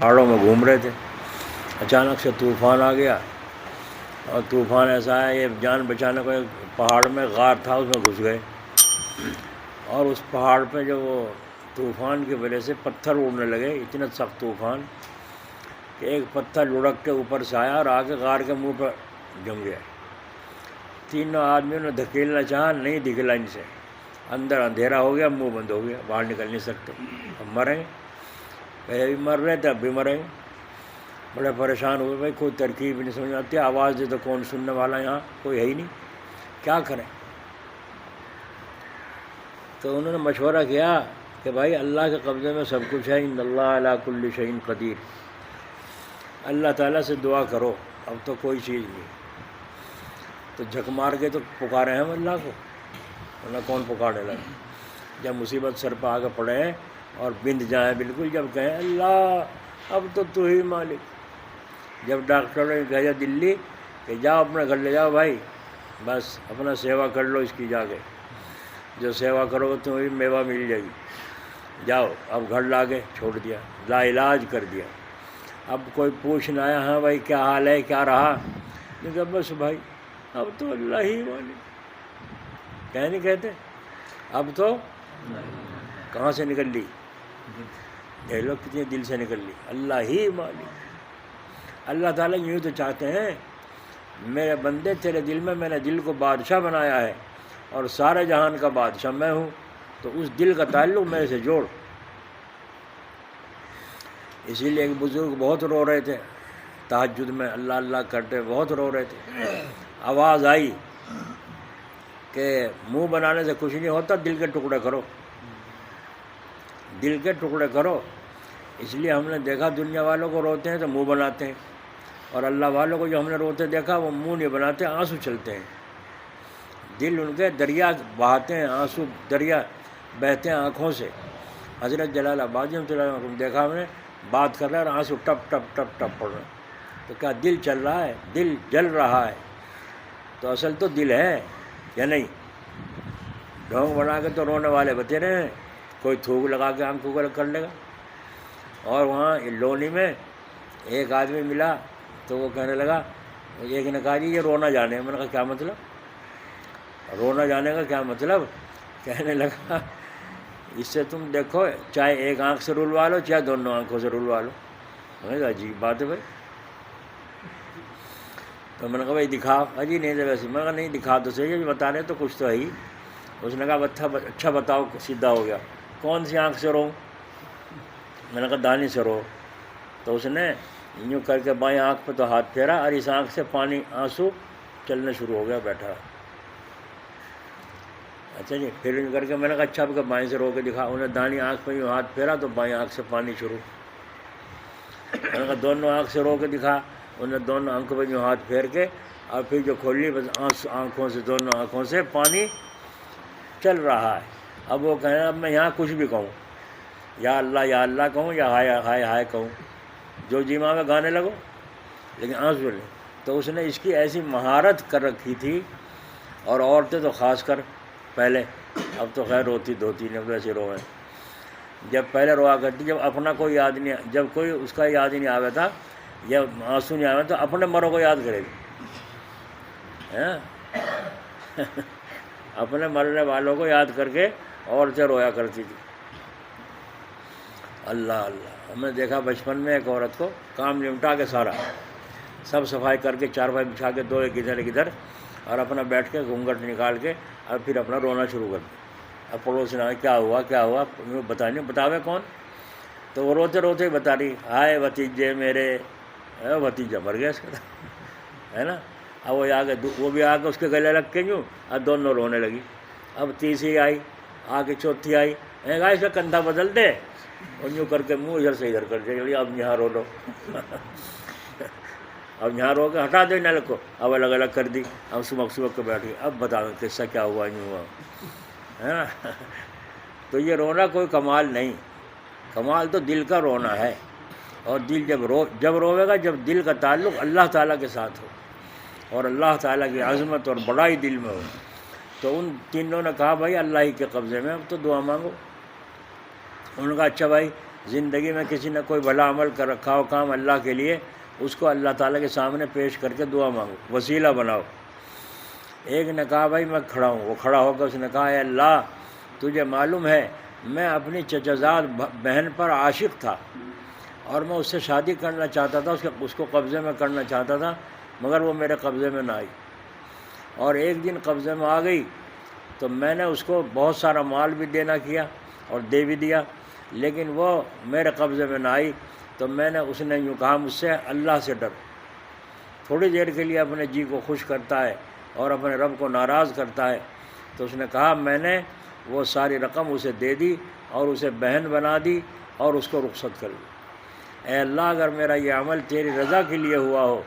پہاڑوں میں گھوم رہے تھے، اچانک سے طوفان آ گیا، اور طوفان ایسا ہے یہ جان بچانے کو ایک پہاڑ میں غار تھا، اس میں گھس گئے، اور اس پہاڑ پہ جو وہ طوفان کی وجہ سے پتھر اڑنے لگے، اتنا سخت طوفان کہ ایک پتھر لڑک کے اوپر سے آیا اور آگے غار کے منہ پر جم گیا۔ تینوں آدمیوں نے دھکیلنا چاہا، نہیں دکھلا ان سے، اندر اندھیرا ہو گیا، منہ بند ہو گیا، باہر نکل نہیں سکتے، اب مریں گے، پہلے بھی مر رہے تھے اب بھی مریں گے۔ بڑے پریشان ہوئے، بھائی کوئی ترکیب نہیں سمجھ آتی، آواز دے تو کون سننے والا، یہاں کوئی ہے ہی نہیں، کیا کریں؟ تو انہوں نے مشورہ کیا کہ بھائی اللہ کے قبضے میں سب کچھ ہے، ان اللہ علی کل شیء قدیر، اللہ تعالیٰ سے دعا کرو، اب تو کوئی چیز نہیں۔ تو جھک مار کے تو پکارے ہم اللہ کو، ورنہ کون پکارنے لگا؟ جب مصیبت سر پہ آ کے پڑے اور بند جائیں بالکل، جب کہیں اللہ اب تو ہی مالک، جب ڈاکٹر نے بھیجا دلی کہ جاؤ اپنے گھر لے جاؤ بھائی، بس اپنا سیوا کر لو اس کی، جا کے جو سیوا کرو گے تمہیں میوہ مل جائے گی، جاؤ۔ اب گھر لا کے چھوڑ دیا، لا علاج کر دیا۔ اب کوئی پوچھنا آیا، ہاں بھائی کیا حال ہے، کیا رہا؟ میں کہا بس بھائی اب تو اللہ ہی مالک، کیا نہیں کہتے، اب تو کہاں سے نکل لی، دیکھ لو کتنے دل سے نکل لی، اللہ ہی مالک۔ اللہ تعالیٰ یوں تو چاہتے ہیں، میرے بندے تیرے دل میں نے دل کو بادشاہ بنایا ہے، اور سارے جہان کا بادشاہ میں ہوں، تو اس دل کا تعلق میرے سے جوڑ۔ اسی لیے ایک بزرگ بہت رو رہے تھے تہجد میں، اللہ اللہ کرتے بہت رو رہے تھے، آواز آئی کہ منہ بنانے سے کچھ نہیں ہوتا، دل کے ٹکڑے کرو، دل کے ٹکڑے کرو۔ اس لیے ہم نے دیکھا دنیا والوں کو روتے ہیں تو منہ بناتے ہیں، اور اللہ والوں کو جو ہم نے روتے دیکھا وہ منہ نہیں بناتے، آنسو چلتے ہیں، دل ان کے دریا بہاتے ہیں، آنسو دریا بہتے ہیں آنکھوں سے۔ حضرت جلال آبادی دیکھا ہم نے، بات کر رہا ہے اور آنسو ٹپ ٹپ ٹپ ٹپ پڑ رہے ہیں، تو کیا دل چل رہا ہے، دل جل رہا ہے؟ تو اصل تو دل ہے یا نہیں؟ ڈھونگ بنا کے تو رونے والے بتے رہے ہیں، کوئی تھوک لگا کے آنکھوں کو کر لے گا۔ اور وہاں لونی میں ایک آدمی ملا تو وہ کہنے لگا، ایک نے کہا جی یہ رونا جانے، میں نے کہا کیا مطلب، رونا جانے کا کیا مطلب؟ کہنے لگا اس سے تم دیکھو، چاہے ایک آنکھ سے رلوا لو چاہے دونوں آنکھوں سے رلوا لو۔ میں نے کہا عجیب بات ہے بھائی، تو میں نے کہا بھائی دکھاؤ، اجی نہیں تو ویسے، میں نے کہا نہیں دکھا تو صحیح ہے، بتا رہے تو کچھ تو ہے ہی۔ اس نے کہا اچھا بتاؤ، سیدھا ہو گیا، کون سی آنکھ سے رو؟ میں نے کہا دانی سے رو۔ تو اس نے یوں کر کے بائیں آنکھ پہ تو ہاتھ پھیرا، اور اس آنکھ سے پانی آنسو چلنے شروع ہو گیا، بیٹھا۔ اچھا جی، پھر یوں کر کے میں نے کہا اچھا آپ کا بائیں سے رو کے دکھا۔ انہیں دانی آنکھ پہ یوں ہاتھ پھیرا تو بائیں آنکھ سے پانی شروع۔ میں نے کہا دونوں آنکھ سے رو کے دکھا۔ انہیں دونوں آنکھوں پہ یوں ہاتھ پھیر کے، اور پھر جو کھولی بس آنکھوں سے، دونوں آنکھوں سے پانی چل رہا ہے۔ اب وہ کہنا اب میں یہاں کچھ بھی کہوں، یا اللہ کہوں، یا ہائے ہائے ہائے کہوں، جو جی ماں میں گانے لگو، لیکن آنسو نہیں۔ تو اس نے اس کی ایسی مہارت کر رکھی تھی، اور عورتیں تو خاص کر پہلے، اب تو خیر روتی دھوتی نہیں، ویسے روئیں، جب پہلے روا کرتی، جب اپنا کوئی یاد نہیں، جب کوئی اس کا یاد ہی نہیں آیا تھا یا آنسو نہیں آیا تو اپنے مروں کو یاد کرے گی، اپنے مرنے والوں کو یاد کر کے عورتیں رویا کرتی تھی۔ اللہ اللہ، ہم نے دیکھا بچپن میں ایک عورت کو کام نمٹا کے سارا سب صفائی کر کے، چارپائی بچھا کے، دو ایک ادھر اور اپنا بیٹھ کے گھونگھٹ نکال کے، اور پھر اپنا رونا شروع کر دیا۔ اب پڑوس نے کیا ہوا بتاوے کون؟ تو وہ روتے روتے ہی بتا رہی، ہائے بھتیجے میرے، بھتیجا مر گیا اس کا، ہے نا۔ اب وہ بھی آ کے اس کے گلے لگ کے یوں، اب دونوں رونے لگی۔ اب تیسری آئی، آگے چوتھی آئی، کہا اس کا کندھا بدل دے، اور یوں کر کے منہ ادھر سے ادھر کر دے، اب یہاں رو لو، اب یہاں رو کے ہٹا دے نل کو، اب الگ الگ کر دی، اب سمک کے بیٹھ گئی، اب بتا دو قصہ کیا ہوا، یوں ہوا، ہے نا۔ تو یہ رونا کوئی کمال نہیں، کمال تو دل کا رونا ہے، اور دل جب روے گا، جب دل کا تعلق اللہ تعالیٰ کے ساتھ ہو، اور اللہ تعالیٰ کی عظمت اور بڑائی دل میں ہو۔ تو ان تینوں نے کہا بھائی اللہ ہی کے قبضے میں، اب تو دعا مانگو۔ انہوں نے کہا اچھا بھائی زندگی میں کسی نے کوئی بھلا عمل کر رکھا ہو کام اللہ کے لیے، اس کو اللہ تعالیٰ کے سامنے پیش کر کے دعا مانگو، وسیلہ بناؤ۔ ایک نے کہا بھائی میں کھڑا ہوں، وہ کھڑا ہو کر اس نے کہا اے اللہ تجھے معلوم ہے میں اپنی چچا زاد بہن پر عاشق تھا اور میں اس سے شادی کرنا چاہتا تھا، اس کو قبضے میں کرنا چاہتا تھا، مگر وہ میرے قبضے میں نہ آئی، اور ایک دن قبضے میں آ گئی تو میں نے اس کو بہت سارا مال بھی دینا کیا اور دے بھی دیا، لیکن وہ میرے قبضے میں نہ آئی۔ تو میں نے اس نے یوں کہا مجھ سے اللہ سے ڈر، تھوڑی دیر کے لیے اپنے جی کو خوش کرتا ہے اور اپنے رب کو ناراض کرتا ہے۔ تو اس نے کہا میں نے وہ ساری رقم اسے دے دی اور اسے بہن بنا دی اور اس کو رخصت کر دی۔ اے اللہ اگر میرا یہ عمل تیری رضا کے لیے ہوا ہو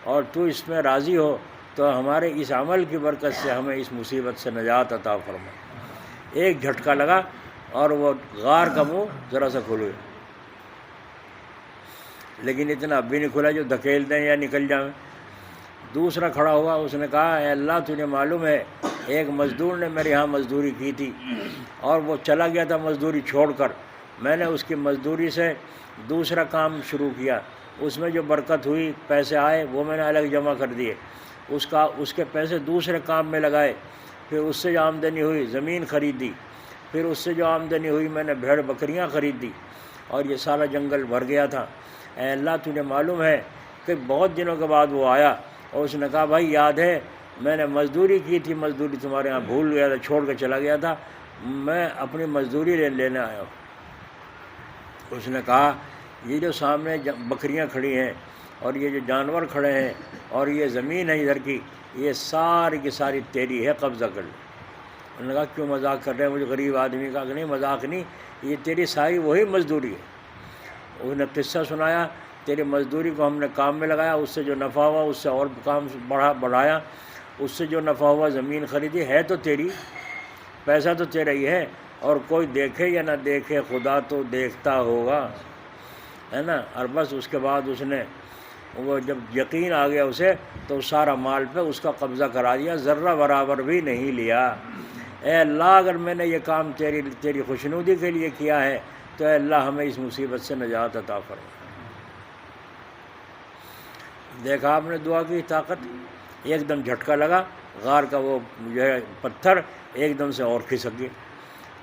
اور تو اس میں راضی ہو تو ہمارے اس عمل کی برکت سے ہمیں اس مصیبت سے نجات عطا فرما۔ ایک جھٹکا لگا اور وہ غار کا منہ ذرا سا کھل گیا، لیکن اتنا اب بھی نہیں کھلا جو دھکیل دیں یا نکل جائیں۔ دوسرا کھڑا ہوا، اس نے کہا اے اللہ تجھے معلوم ہے ایک مزدور نے میرے یہاں مزدوری کی تھی اور وہ چلا گیا تھا مزدوری چھوڑ کر، میں نے اس کی مزدوری سے دوسرا کام شروع کیا، اس میں جو برکت ہوئی پیسے آئے وہ میں نے الگ جمع کر دیے، اس کے پیسے دوسرے کام میں لگائے، پھر اس سے جو آمدنی ہوئی زمین خریدی، پھر اس سے جو آمدنی ہوئی میں نے بھیڑ بکریاں خرید دی اور یہ سارا جنگل بھر گیا تھا۔ اے اللہ تجھے معلوم ہے کہ بہت دنوں کے بعد وہ آیا اور اس نے کہا بھائی یاد ہے میں نے مزدوری کی تھی، مزدوری تمہارے ہاں بھول گیا تھا، چھوڑ کے چلا گیا تھا، میں اپنی مزدوری لینے آیا ہوں۔ اس نے کہا یہ جو سامنے بکریاں کھڑی ہیں اور یہ جو جانور کھڑے ہیں اور یہ زمین ہے ادھر کی، یہ ساری کی ساری تیری ہے، قبضہ کر لے۔ انہوں نے کہا کیوں مذاق کر رہے ہیں؟ مجھے غریب آدمی کہا کہ نہیں مذاق نہیں، یہ تیری ساری وہی مزدوری ہے۔ اس نے قصہ سنایا تیری مزدوری کو ہم نے کام میں لگایا، اس سے جو نفع ہوا اس سے اور کام بڑھایا، اس سے جو نفع ہوا زمین خریدی، ہے تو تیری، پیسہ تو تیرا ہی ہے، اور کوئی دیکھے یا نہ دیکھے خدا تو دیکھتا ہوگا، ہے نا۔ اور بس اس کے بعد اس نے وہ جب یقین آ گیا اسے تو سارا مال پہ اس کا قبضہ کرا دیا، ذرہ برابر بھی نہیں لیا۔ اے اللہ اگر میں نے یہ کام تیری خوشنودی کے لیے کیا ہے تو اے اللہ ہمیں اس مصیبت سے نجات عطا فرما۔ دیکھا آپ نے دعا کی طاقت، ایک دم جھٹکا لگا، غار کا وہ جو ہے پتھر ایک دم سے اور کھسک گیا،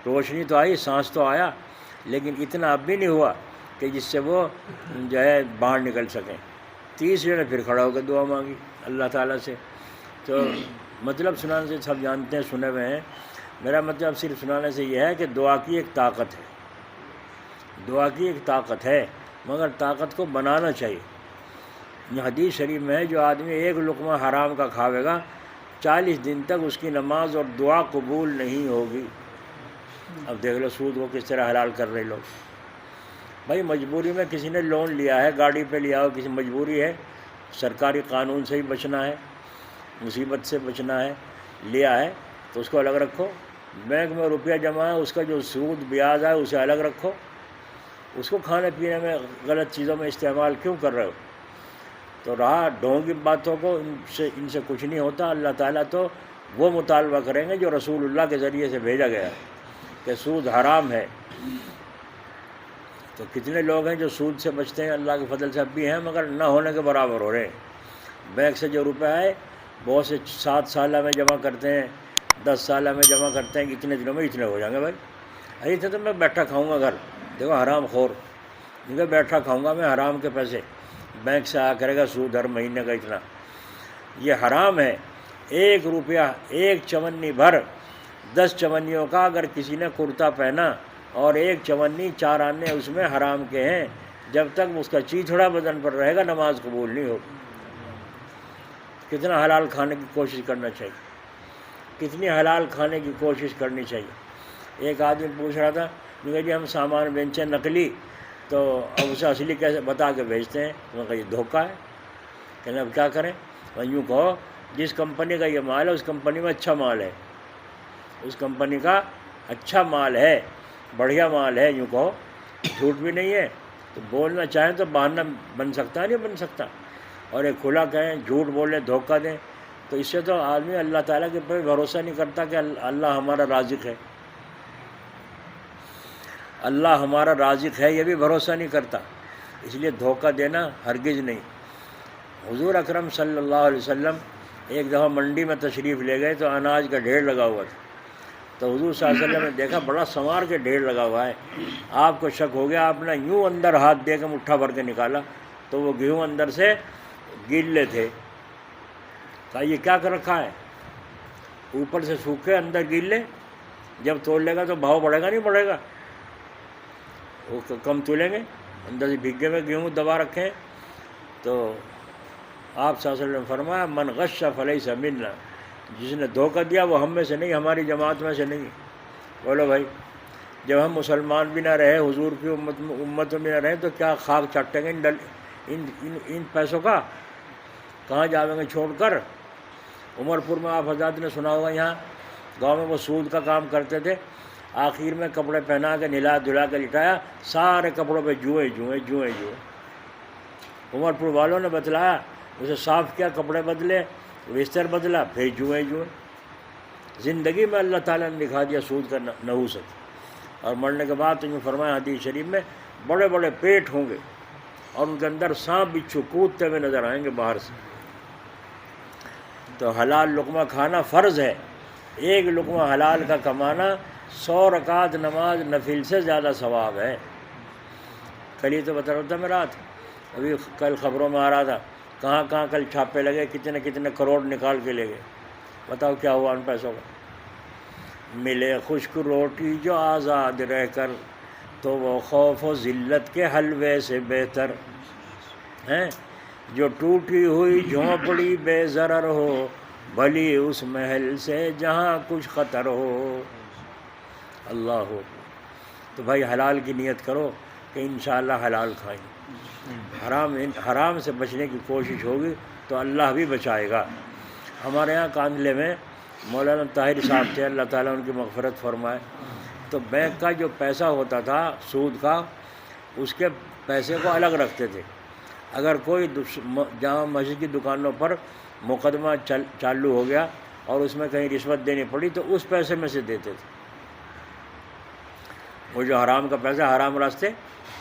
روشنی تو آئی، سانس تو آیا، لیکن اتنا اب بھی نہیں ہوا کہ جس سے وہ جو ہے باہر نکل سکیں۔ تیسرے نے پھر کھڑا ہو کے دعا مانگی اللہ تعالیٰ سے۔ تو مطلب سنانے سے سب جانتے ہیں، سنے ہوئے ہیں، میرا مطلب صرف سنانے سے یہ ہے کہ دعا کی ایک طاقت ہے، دعا کی ایک طاقت ہے، مگر طاقت کو بنانا چاہیے۔ حدیث شریف میں ہے جو آدمی ایک لقمہ حرام کا کھاوے گا 40 دن تک اس کی نماز اور دعا قبول نہیں ہوگی۔ اب دیکھ لو سود وہ کس طرح حلال کر رہے لوگ۔ بھائی مجبوری میں کسی نے لون لیا ہے، گاڑی پہ لیا ہو، کسی مجبوری ہے، سرکاری قانون سے ہی بچنا ہے، مصیبت سے بچنا ہے، لیا ہے تو اس کو الگ رکھو۔ بینک میں روپیہ جمع ہے، اس کا جو سود بیاض ہے اسے الگ رکھو۔ اس کو کھانے پینے میں غلط چیزوں میں استعمال کیوں کر رہے ہو؟ تو رہا ڈھونگی باتوں کو، ان سے کچھ نہیں ہوتا۔ اللہ تعالیٰ تو وہ مطالبہ کریں گے جو رسول اللہ کے ذریعے سے بھیجا گیا ہے کہ سود حرام ہے۔ تو کتنے لوگ ہیں جو سود سے بچتے ہیں، اللہ کے فضل سے اب بھی ہیں، مگر نہ ہونے کے برابر ہو رہے ہیں۔ بینک سے جو روپے آئے بہت سے 7 سالہ میں جمع کرتے ہیں، 10 سالہ میں جمع کرتے ہیں، اتنے دنوں میں اتنے ہو جائیں گے۔ بھائی ایسے تھے تو میں بیٹھا کھاؤں گا گھر، دیکھو حرام خور، کیونکہ بیٹھا کھاؤں گا میں حرام کے پیسے، بینک سے آ کرے گا سود ہر مہینے کا اتنا، یہ حرام ہے۔ 1 روپیہ، 1 چونی بھر، 10 چونیوں کا اگر کسی نے کرتا پہنا اور 1 چونی 4 آنے اس میں حرام کے ہیں، جب تک اس کا چیتھڑا بدن پر رہے گا نماز قبول نہیں ہوگی۔ کتنا حلال کھانے کی کوشش کرنا چاہیے، کتنی حلال کھانے کی کوشش کرنی چاہیے۔ ایک آدمی پوچھ رہا تھا کہ جی ہم سامان بیچیں نقلی تو اب اسے اصلی کیسے بتا کے بھیجتے ہیں؟ میں نے کہا یہ دھوکہ ہے۔ کہنے اب کیا کریں؟ میں یوں کہو جس کمپنی کا یہ مال ہے اس کمپنی میں اچھا مال ہے، اس کمپنی کا اچھا مال ہے، بڑھیا مال ہے، یوں کہو، جھوٹ بھی نہیں ہے۔ تو بولنا چاہیں تو بہانہ بن سکتا ہے، نہیں بن سکتا، اور ایک کھلا کہیں، جھوٹ بولیں، دھوکہ دیں، تو اس سے تو آدمی اللہ تعالیٰ کے اوپر بھروسہ نہیں کرتا کہ اللہ ہمارا رازق ہے۔ اللہ ہمارا رازق ہے یہ بھی بھروسہ نہیں کرتا، اس لیے دھوکہ دینا ہرگز نہیں۔ حضور اکرم صلی اللہ علیہ وسلم ایک دفعہ منڈی میں تشریف لے گئے تو اناج کا ڈھیر لگا ہوا تھا، تو حضور صلی اللہ علیہ وسلم نے دیکھا بڑا سنوار کے ڈھیر لگا ہوا ہے، آپ کو شک ہو گیا، آپ نے یوں اندر ہاتھ دے کے مٹھا بھر کے نکالا تو وہ گیہوں اندر سے گیلے تھے۔ کہا یہ کیا کر رکھا ہے؟ اوپر سے سوکھے اندر گیلے، جب تول لے گا تو بھاؤ بڑھے گا نہیں بڑھے گا؟ وہ کم تولیں گے، اندر سے بھیگے ہوئے گیہوں دبا رکھے ہیں۔ تو آپ صلی اللہ علیہ وسلم نے فرمایا من غش فلیس منا، جس نے دھوکہ دیا وہ ہم میں سے نہیں، ہماری جماعت میں سے نہیں۔ بولو بھائی، جب ہم مسلمان بھی نہ رہے، حضور کی امت میں نہ رہے، تو کیا خاک چٹیں گے ان پیسوں کا؟ کہاں جاویں گے چھوڑ کر؟ عمر پور میں آپ حضرات نے سنا ہوگا، یہاں گاؤں میں وہ سود کا کام کرتے تھے، آخر میں کپڑے پہنا کے نلا دھلا کے لٹایا، سارے کپڑوں پہ جوئیں جوئیں جوئیں جوئیں۔ عمر پور والوں نے بتلایا، اسے صاف کیا، کپڑے بدلے، بستر بدلا، پھر جوئیں جوئیں۔ زندگی میں اللہ تعالیٰ نے دکھا دیا سود کا نحوست، اور مرنے کے بعد تو یوں فرمایا حدیث شریف میں بڑے بڑے پیٹ ہوں گے اور ان کے اندر سانپ بچھو کودتے ہوئے نظر آئیں گے باہر سے۔ تو حلال لقمہ کھانا فرض ہے، ایک لقمہ حلال کا کمانا 100 رکعت نماز نفل سے زیادہ ثواب ہے۔ کل ہی تو بتا رہا تھا میں رات، ابھی کل خبروں میں آ رہا تھا کہاں کہاں کل چھاپے لگے، کتنے کتنے کروڑ نکال کے لے گئے۔ بتاؤ کیا ہوا ان پیسوں کا؟ ملے خشک روٹی جو آزاد رہ کر، تو وہ خوف و ذلت کے حلوے سے بہتر ہیں، جو ٹوٹی ہوئی جھونپڑی بے ضرر ہو، بھلی اس محل سے جہاں کچھ خطر ہو۔ اللہ ہو۔ تو بھائی حلال کی نیت کرو کہ انشاءاللہ حلال کھائیں، حرام سے بچنے کی کوشش ہوگی تو اللہ بھی بچائے گا۔ ہمارے یہاں کاندلے میں مولانا طاہر صاحب تھے، اللہ تعالیٰ ان کی مغفرت فرمائے، تو بینک کا جو پیسہ ہوتا تھا سود کا، اس کے پیسے کو الگ رکھتے تھے۔ اگر کوئی جامع مسجد کی دکانوں پر مقدمہ چالو ہو گیا اور اس میں کہیں رشوت دینی پڑی تو اس پیسے میں سے دیتے تھے۔ وہ جو حرام کا پیسہ حرام راستے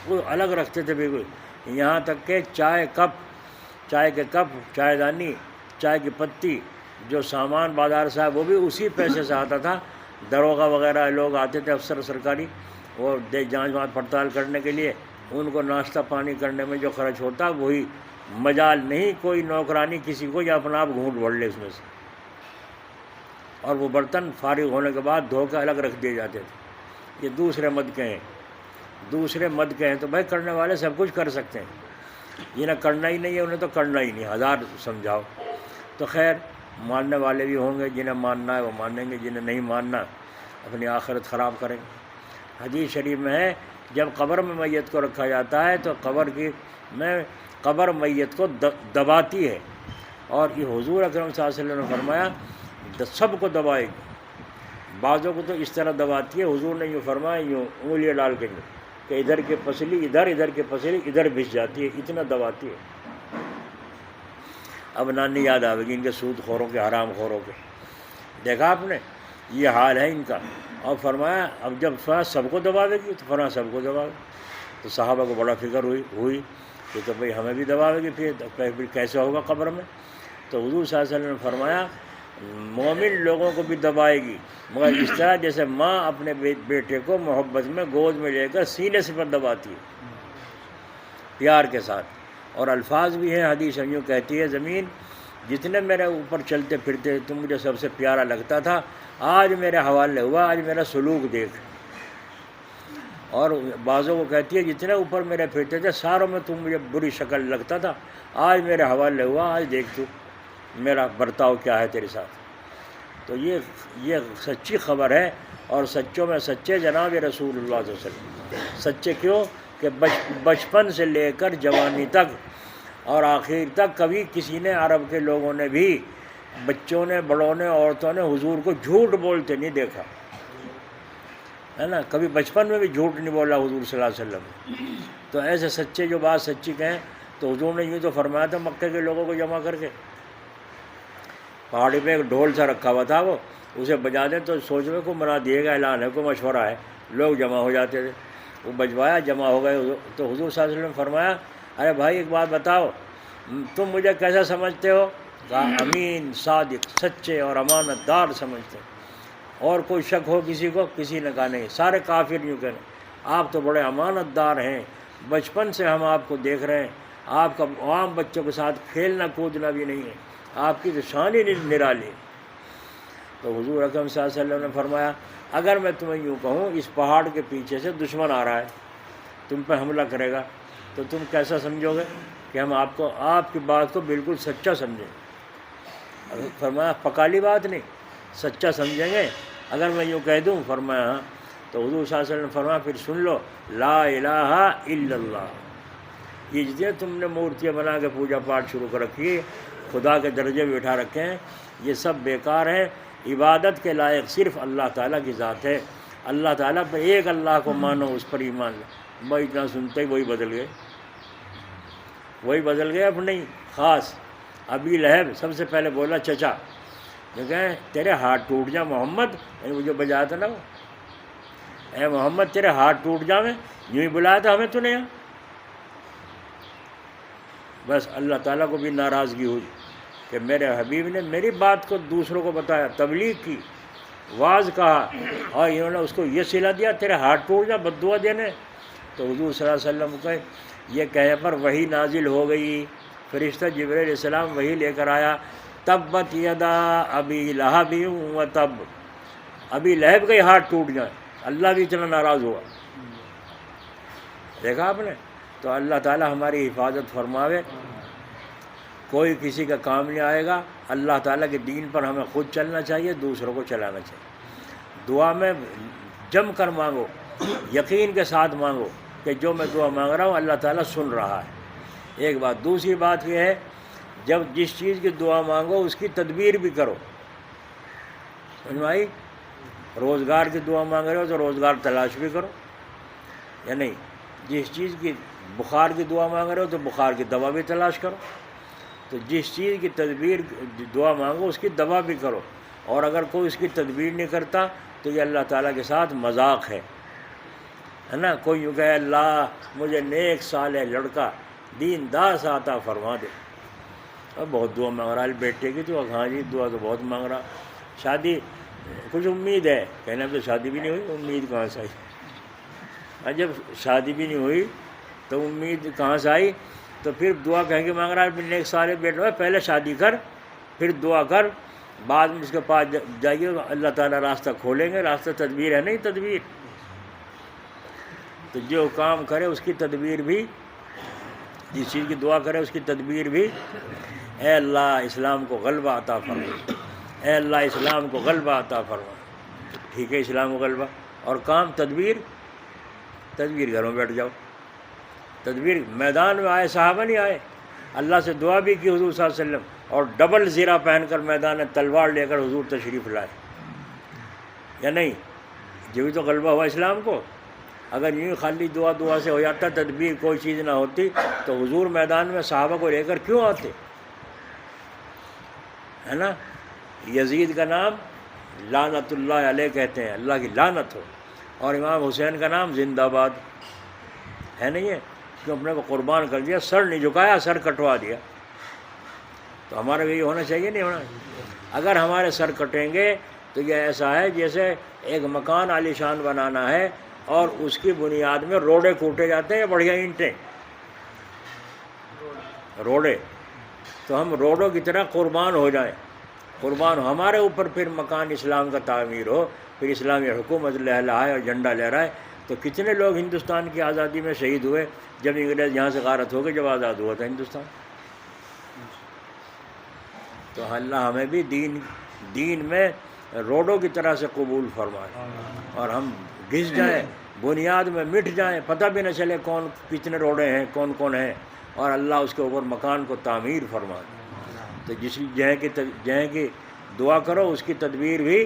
وہ الگ رکھتے تھے بالکل، یہاں تک کہ چائے کے کپ، چائے دانی، چائے کی پتی، جو سامان بازار سے وہ بھی اسی پیسے سے آتا تھا۔ دروغہ وغیرہ لوگ آتے تھے، افسر سرکاری، وہ جانچ پڑتال کرنے کے لیے، ان کو ناشتہ پانی کرنے میں جو خرچ ہوتا وہی، مجال نہیں کوئی نوکرانی کسی کو یا اپنا آپ گھونٹ بھر لے اس میں سے، اور وہ برتن فارغ ہونے کے بعد دھو کے الگ رکھ دیے جاتے تھے۔ یہ دوسرے مد کے ہیں تو بھائی کرنے والے سب کچھ کر سکتے ہیں، جنہیں کرنا ہی نہیں ہے انہیں تو کرنا ہی نہیں، ہزار سمجھاؤ۔ تو خیر ماننے والے بھی ہوں گے، جنہیں ماننا ہے وہ مانیں گے، جنہیں نہیں ماننا اپنی آخرت خراب کریں گے۔ حدیث شریف میں ہے جب قبر میں میت کو رکھا جاتا ہے تو قبر میت کو دباتی ہے، اور یہ حضور اکرم صلی اللہ علیہ وسلم نے فرمایا سب کو دبائے گی، بعضوں کو تو اس طرح دباتی ہے، حضور نے یوں فرمایا یوں انگلیاں ڈال کے کہ ادھر کی پسلی ادھر، ادھر کی پسلی ادھر بھس جاتی ہے، اتنا دباتی ہے۔ اب نانی یاد آئے گی ان کے سود خوروں کے، حرام خوروں کے، دیکھا آپ نے یہ حال ہے ان کا۔ اور فرمایا اب جب سب کو دباوے گی تو فرمایا سب کو دباوے، تو صحابہ کو بڑا فکر ہوئی کہ تو بھئی ہمیں بھی دباوے گی، پھر کیسے ہوگا قبر میں؟ تو حضور صلی اللہ علیہ وسلم نے فرمایا مومن لوگوں کو بھی دبائے گی، مگر اس طرح جیسے ماں اپنے بیٹے کو محبت میں گود میں لے کر سینے سے پر دباتی ہے، پیار کے ساتھ۔ اور الفاظ بھی ہیں، حدیث یوں کہتی ہے زمین جتنے میرے اوپر چلتے پھرتے تم مجھے سب سے پیارا لگتا تھا، آج میرے حوالے ہوا، آج میرا سلوک دیکھ۔ اور بعضوں کو کہتی ہے جتنے اوپر میرے پھرتے تھے ساروں میں تم مجھے بری شکل لگتا تھا، آج میرے حوالے ہوا، آج دیکھ تو میرا برتاؤ کیا ہے تیرے ساتھ۔ تو یہ سچی خبر ہے، اور سچوں میں سچے جناب رسول اللہ صلی اللہ علیہ وسلم۔ سچے کیوں کہ بچپن سے لے کر جوانی تک اور آخر تک کبھی کسی نے، عرب کے لوگوں نے بھی، بچوں نے، بڑوں نے، عورتوں نے حضور کو جھوٹ بولتے نہیں دیکھا ہے نا، کبھی بچپن میں بھی جھوٹ نہیں بولا حضور صلی اللہ علیہ وسلم۔ تو ایسے سچے جو بات سچی کہیں تو حضور نے یوں تو فرمایا تھا مکے کے لوگوں کو جمع کر کے، پہاڑی پہ ایک ڈھول سا رکھا ہوا تھا، وہ اسے بجا دیں تو سوچ میں کو منا دیے گا، اعلان ہے، کو مشورہ ہے، لوگ جمع ہو جاتے تھے۔ وہ بجوایا، جمع ہو گئے تو حضور صلی اللہ علیہ وسلم نے فرمایا ارے بھائی ایک بات بتاؤ، تم مجھے کیسا سمجھتے ہو؟ کہا امین، صادق، سچے اور امانت دار سمجھتے ہیں۔ اور کوئی شک ہو کسی کو؟ کسی نے کہا نہیں، سارے کافر یوں کہنے آپ تو بڑے امانت دار ہیں، بچپن سے ہم آپ کو دیکھ رہے ہیں، آپ کا عام بچوں کے ساتھ کھیلنا کودنا بھی نہیں ہے، آپ کی تو شان ہی نرالی۔ تو حضور اکرم صلی اللہ علیہ وسلم نے فرمایا اگر میں تمہیں یوں کہوں اس پہاڑ کے پیچھے سے دشمن آ رہا ہے، تم پہ حملہ کرے گا، تو تم کیسا سمجھو گے کہ ہم آپ کی بات کو بالکل سچا سمجھیں؟ فرمایا پکالی بات نہیں، سچا سمجھیں گے اگر میں یوں کہہ دوں؟ فرمایا ہاں۔ تو حضور صلی اللہ علیہ وسلم نے فرمایا پھر سن لو، لا الہ الا اللہ، یہ جتنے تم نے مورتیاں بنا کے پوجا پاٹ شروع کر رکھی ہے، خدا کے درجے بھی اٹھا رکھے ہیں، یہ سب بیکار ہیں، عبادت کے لائق صرف اللہ تعالیٰ کی ذات ہے، اللہ تعالیٰ پہ ایک اللہ کو مانو، اس پر ایمان لو۔ بھائی اتنا سنتے ہی وہی بدل گئے اب نہیں خاص۔ ابی لہب سب سے پہلے بولا چچا، جو کہیں تیرے ہاتھ ٹوٹ جا محمد، یعنی وہ جو بجایا تھا نا، وہ اے محمد تیرے ہاتھ ٹوٹ جا، میں یوں ہی بلایا تھا ہمیں تو نے یہاں۔ بس اللہ تعالیٰ کو بھی ناراضگی ہوئی کہ میرے حبیب نے میری بات کو دوسروں کو بتایا، تبلیغ کی، واعظ کہا، اور انہوں نے اس کو یہ صلہ دیا تیرے ہاتھ ٹوٹ جا بد دعا دینے۔ تو حضور صلی اللہ علیہ وسلم کے یہ کہنے پر وحی نازل ہو گئی، فرشتہ جبرائیل علیہ السلام وحی لے کر آیا، تبت یدا ابی لہب و تب، ابی لہب کے ہاتھ ٹوٹ جائیں، اللہ بھی اتنا ناراض ہوا۔ دیکھا آپ نے؟ تو اللہ تعالیٰ ہماری حفاظت فرماوے، کوئی کسی کا کام نہیں آئے گا، اللہ تعالیٰ کے دین پر ہمیں خود چلنا چاہیے، دوسروں کو چلانا چاہیے۔ دعا میں جم کر مانگو، یقین کے ساتھ مانگو کہ جو میں دعا مانگ رہا ہوں اللہ تعالیٰ سن رہا ہے، ایک بات۔ دوسری بات یہ ہے جب جس چیز کی دعا مانگو اس کی تدبیر بھی کرو، سمجھ میں آئی؟ روزگار کی دعا مانگ رہے ہو تو روزگار تلاش بھی کرو، یا نہیں؟ جس چیز کی بخار کی دعا مانگ رہے ہو تو بخار کی دوا بھی تلاش کرو، تو جس چیز کی تدبیر دعا مانگو اس کی دوا بھی کرو، اور اگر کوئی اس کی تدبیر نہیں کرتا تو یہ اللہ تعالیٰ کے ساتھ مذاق ہے نا۔ کوئی یوں کہے اللہ مجھے نیک صالح لڑکا دیندار سا عطا فرما دے، اور بہت دعا مانگ رہا ہے بیٹے کی، تو ہاں جی دعا تو بہت مانگ رہا، شادی کچھ امید ہے، کہنا تو شادی بھی نہیں ہوئی، امید کہاں سے آئی؟ جب شادی بھی نہیں ہوئی تو امید کہاں سے آئی؟ تو پھر دعا کہیں گے مانگ رہا ہے نیک صالح بیٹا، پہلے شادی کر پھر دعا کر، بعد میں اس کے پاس جائیے اللہ تعالیٰ راستہ کھولیں گے، راستہ تدبیر ہے نہیں تدبیر۔ تو جو کام کرے اس کی تدبیر بھی، جس چیز کی دعا کرے اس کی تدبیر بھی، اے اللہ اسلام کو غلبہ عطا فرما، اے اللہ اسلام کو غلبہ عطا فرما، ٹھیک ہے اسلام کو غلبہ، اور کام تدبیر گھروں میں بیٹھ جاؤ۔ تدبیر میدان میں آئے صحابہ نہیں آئے، اللہ سے دعا بھی کی حضور صلی اللہ علیہ وسلم، اور ڈبل زیرہ پہن کر میدان میں تلوار لے کر حضور تشریف لائے، یا نہیں؟ جو بھی تو غلبہ ہوا اسلام کو۔ اگر یوں خالی دعا سے ہو جاتا، تدبیر کوئی چیز نہ ہوتی، تو حضور میدان میں صحابہ کو لے کر کیوں آتے؟ ہے نا؟ یزید کا نام لعنت اللہ علیہ کہتے ہیں، اللہ کی لعنت ہو، اور امام حسین کا نام زندہ باد ہے، نہیں ہے؟ کیوں اپنے کو قربان کر دیا، سر نہیں جھکایا، سر کٹوا دیا۔ تو ہمارا بھی یہ ہونا چاہیے نہیں ہونا؟ اگر ہمارے سر کٹیں گے تو یہ ایسا ہے جیسے ایک مکان عالی شان بنانا ہے اور اس کی بنیاد میں روڑے کوٹے جاتے ہیں، بڑھیا اینٹیں روڑے، تو ہم روڑوں کی طرح قربان ہو جائیں، قربان ہو ہمارے اوپر، پھر مکان اسلام کا تعمیر ہو، پھر اسلامی حکومت لہلائے اور جھنڈا لہرائے۔ تو کتنے لوگ ہندوستان کی آزادی میں شہید ہوئے جب انگریز یہاں سے غارت ہو گئے، جب آزاد ہوا تھا ہندوستان۔ تو اللہ ہمیں بھی دین میں روڈوں کی طرح سے قبول فرمائے، اور ہم گھس جائیں، بنیاد میں مٹ جائیں، پتہ بھی نہ چلے کون کتنے روڑے ہیں، کون کون ہیں، اور اللہ اس کے اوپر مکان کو تعمیر فرمائے۔ تو جہاں کی دعا کرو اس کی تدبیر بھی